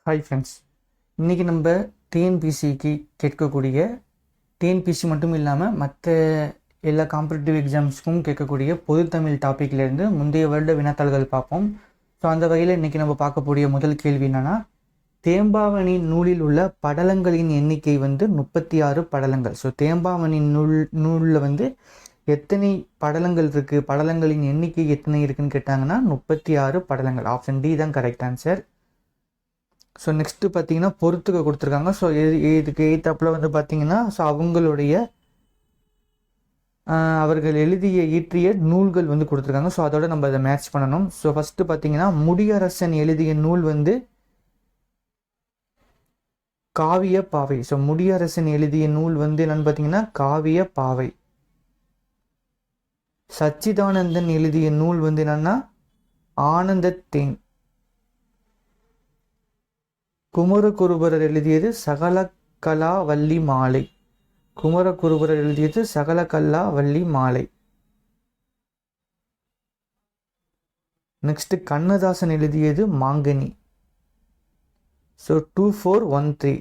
Hi friends, இன்றைக்கி நம்ம டிஎன்பிசிக்கு கேட்கக்கூடிய டிஎன்பிசி மட்டும் இல்லாமல் மற்ற எல்லா காம்படிட்டிவ் எக்ஸாம்ஸுக்கும் கேட்கக்கூடிய பொதுத்தமிழ் டாப்பிக்லேருந்து முந்தைய வருட வினாத்தாள்கள் பார்ப்போம். ஸோ அந்த வகையில் இன்றைக்கி நம்ம பார்க்கக்கூடிய முதல் கேள்வி என்னென்னா, தேம்பாவணி நூலில் உள்ள படலங்களின் எண்ணிக்கை 36 படலங்கள். ஸோ தேம்பாவணி நூலில் எத்தனை படலங்கள் இருக்குது, படலங்களின் எண்ணிக்கை எத்தனை இருக்குதுன்னு கேட்டாங்கன்னா 36 படலங்கள். ஆப்ஷன் டி தான் கரெக்ட் ஆன்சர். ஸோ நெக்ஸ்ட்டு பார்த்தீங்கன்னா பொறுத்துக்க கொடுத்துருக்காங்க. ஸோ இதுக்கு எய்த்தாப்பில் பார்த்தீங்கன்னா ஸோ அவங்களுடைய அவர்கள் இயற்றிய நூல்கள் கொடுத்துருக்காங்க. ஸோ அதோட நம்ம அதை மேட்ச் பண்ணணும். ஸோ ஃபஸ்ட்டு பார்த்தீங்கன்னா முடியரசன் எழுதிய நூல் காவிய பாவை. ஸோ முடியரசன் எழுதிய நூல் என்னன்னு பார்த்தீங்கன்னா காவிய பாவை. சச்சிதானந்தன் எழுதிய நூல் என்னன்னா ஆனந்தத்தேன். குமரகுருபரர் எழுதியது சகலகலா வள்ளி மாலை. குமரகுருபரர் எழுதியது சகலகலா வள்ளி மாலை. நெக்ஸ்ட் கண்ணதாசன் எழுதியது மாங்கனி. ஸோ 2413.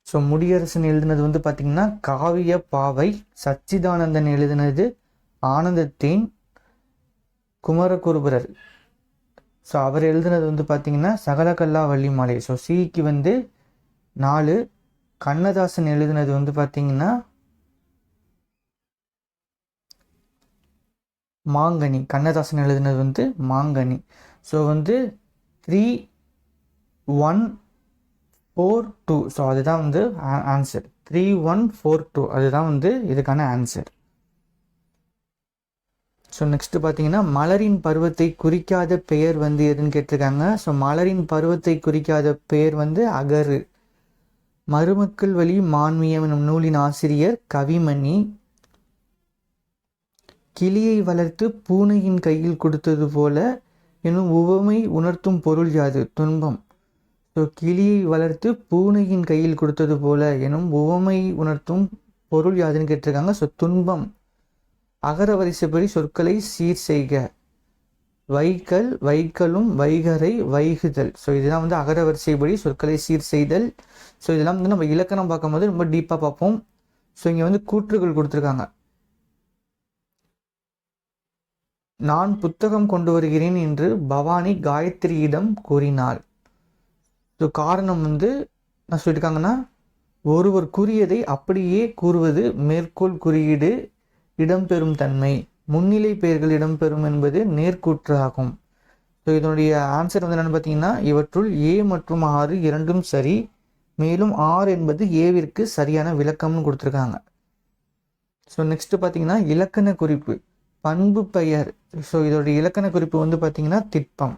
ஸோ முடியரசன் எழுதினது பார்த்தீங்கன்னா காவிய பாவை. சச்சிதானந்தன் எழுதினது ஆனந்தத்தேன். குமரகுருபரர் ஸோ அவர் எழுதினது பார்த்தீங்கன்னா சகலகலா வள்ளி மாலை. ஸோ சிக்கு 4. கண்ணதாசன் எழுதினது பார்த்தீங்கன்னா மாங்கனி. கண்ணதாசன் எழுதினது மாங்கனி. ஸோ 3142. ஸோ அதுதான் ஆன்சர். 3142 அதுதான் இதுக்கான ஆன்சர். ஸோ நெக்ஸ்ட் பார்த்தீங்கன்னா மலரின் பருவத்தை குறிக்காத பெயர் எதுன்னு கேட்டிருக்காங்க. ஸோ மலரின் பருவத்தை குறிக்காத பெயர் அகரு. மருமக்கள் வழி மான்மியம் எனும் நூலின் ஆசிரியர் கவிமணி. கிளியை வளர்த்து பூனையின் கையில் கொடுத்தது போல எனும் உவமை உணர்த்தும் பொருள் யாது? துன்பம். ஸோ கிளியை வளர்த்து பூனையின் கையில் கொடுத்தது போல எனும் உவமை உணர்த்தும் பொருள் யாதுன்னு கேட்டிருக்காங்க. ஸோ துன்பம். அகர வரிசைப்படி சொற்களை சீர் செய்க. வைக்கல், வைக்கலும், வைகரை, வைகுதல். ஸோ இதுதான் அகர வரிசைப்படி சொற்களை சீர் செய்தல். ஸோ இதெல்லாம் நம்ம இலக்கணம் பார்க்கும்போது ரொம்ப டீப்பாக பார்ப்போம். ஸோ இங்கே கூற்றுகள் கொடுத்துருக்காங்க. நான் புத்தகம் கொண்டு வருகிறேன் என்று பவானி காயத்ரியிடம் கூறினாள். ஸோ காரணம் நான் சொல்லியிருக்காங்கன்னா, ஒருவர் கூறியதை அப்படியே கூறுவது மேற்கோள் குறியீடு இடம்பெறும் தன்மை. முன்னிலை பெயர்கள் இடம்பெறும் என்பது நேர்கூற்று ஆகும். ஸோ இதனுடைய ஆன்சர் என்னென்னு பார்த்தீங்கன்னா, இவற்றுள் ஏ மற்றும் 6 இரண்டும் சரி. மேலும் 6 என்பது ஏவிற்கு சரியான விளக்கம்னு கொடுத்துருக்காங்க. ஸோ நெக்ஸ்ட் பார்த்தீங்கன்னா இலக்கண குறிப்பு பண்பு பெயர். ஸோ இதோடைய இலக்கண குறிப்பு பார்த்தீங்கன்னா திட்பம்.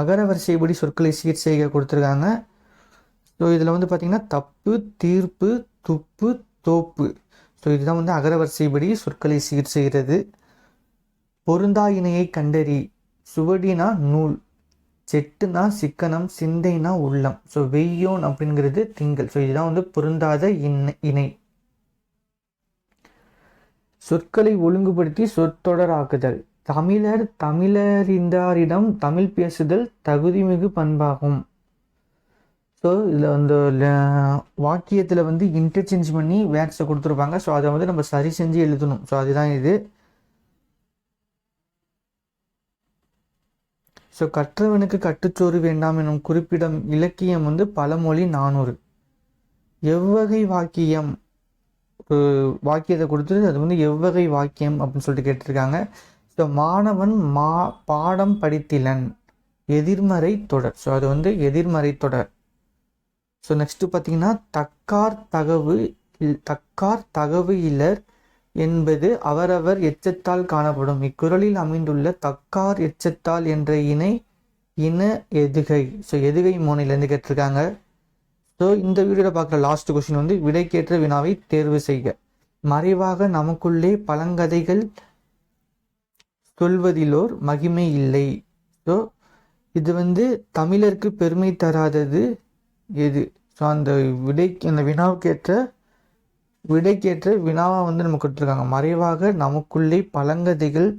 அகர வரிசைப்படி சொற்களை சீர் செய்ய கொடுத்துருக்காங்க. ஸோ இதில் பார்த்தீங்கன்னா தப்பு, தீர்ப்பு, துப்பு, தோப்பு. ஸோ இதுதான் அகர வரிசைப்படி சொற்களை சீர் செய்கிறது. பொருந்தா இணையை கண்டறி. சுவடினா நூல், செட்டுனா சிக்கனம், சிந்தைனா உள்ளம். ஸோ வெய்யோன் அப்படிங்கிறது திங்கள். ஸோ இதுதான் பொருந்தாத இணை. சொற்களை ஒழுங்குபடுத்தி சொற்றொடராக்குதல். தமிழறிந்தாரிடம் தமிழ் பேசுதல் தகுதிமிகு பண்பாகும். ஸோ இதில் வாக்கியத்தில் இன்டர்சேஞ்ச் பண்ணி வேர்ட்ஸை கொடுத்துருப்பாங்க. ஸோ அதை நம்ம சரி செஞ்சு எழுதணும். ஸோ அதுதான் இது. ஸோ கற்றவனுக்கு கட்டுச்சோறு வேண்டாம் எனும் குறிப்பிடம் இலக்கியம் பழமொழி 400. எவ்வகை வாக்கியம்? ஒரு வாக்கியத்தை கொடுத்துட்டு அது எவ்வகை வாக்கியம் அப்படின்னு சொல்லிட்டு கேட்டிருக்காங்க. ஸோ மாணவன் பாடம் படித்திலன். எதிர்மறை தொடர். ஸோ அது எதிர்மறை தொடர். ஸோ நெக்ஸ்ட் பார்த்தீங்கன்னா தக்கார் தகவு இலர் என்பது அவரவர் எச்சத்தால் காணப்படும். இக்குறளில் அமைந்துள்ள தக்கார் எச்சத்தால் என்ற இன எதுகை. ஸோ எதுகை மோனையிலேருந்து கேட்டிருக்காங்க. ஸோ இந்த வீடியோவில் பார்க்குற லாஸ்ட் கொஸ்டின் விடைக்கேற்ற வினாவை தேர்வு செய்க. மறைவாக நமக்குள்ளே பழங்கதைகள் சொல்வதிலோர் மகிமை இல்லை. ஸோ இது தமிழருக்கு பெருமை தராதது எது? ஸோ அந்த வினாவுக்கேற்ற விடைக்கேற்ற வினாவாக வந்து நமக்கு கொடுத்துருக்காங்க. மறைவாக நமக்குள்ளே பழங்கதைகள்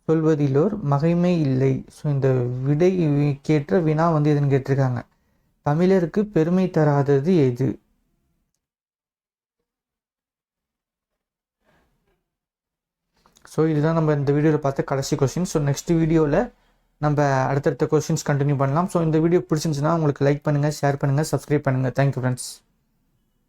சொல்வதிலோர் மகிமை இல்லை. ஸோ இந்த விடைக்கேற்ற வினா வந்து எதுன்னு கேட்டிருக்காங்க. தமிழருக்கு பெருமை தராதது எது? ஸோ இதுதான் நம்ம இந்த வீடியோவில் பார்த்த கடைசி கொஸ்டின். ஸோ நெக்ஸ்ட் வீடியோவில் நம்ம அடுத்தடுத்த கொஸ்டின்ஸ் கண்டினியூ பண்ணலாம். ஸோ இந்த வீடியோ பிடிச்சிருந்துச்சுன்னா உங்களுக்கு லைக் பண்ணுங்கள், ஷேர் பண்ணுங்கள், சப்ஸ்கிரைப் பண்ணுங்கள். Thank you friends.